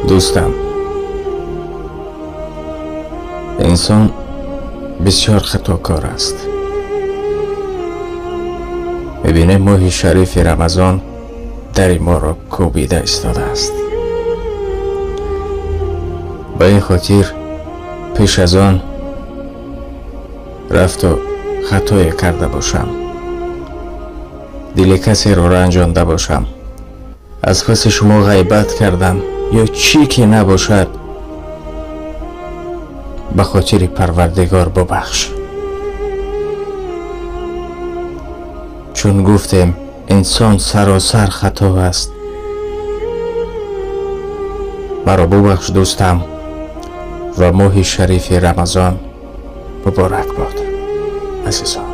دوستم، انسان بسیار خطاکار است. میبینه ماه شریف رمضان در ما را کوبیده ایستاده است. با این خاطر پیش از آن رفت و خطایی کرده باشم، دل کسی را رنجانده باشم، از پس شما غیبت کردم یا چی که نباشد، به خاطر پروردگار ببخش. چون گفتیم انسان سراسر خطا است. مرا ببخش دوستم و ماه شریف رمضان مبارک باد عزیزان.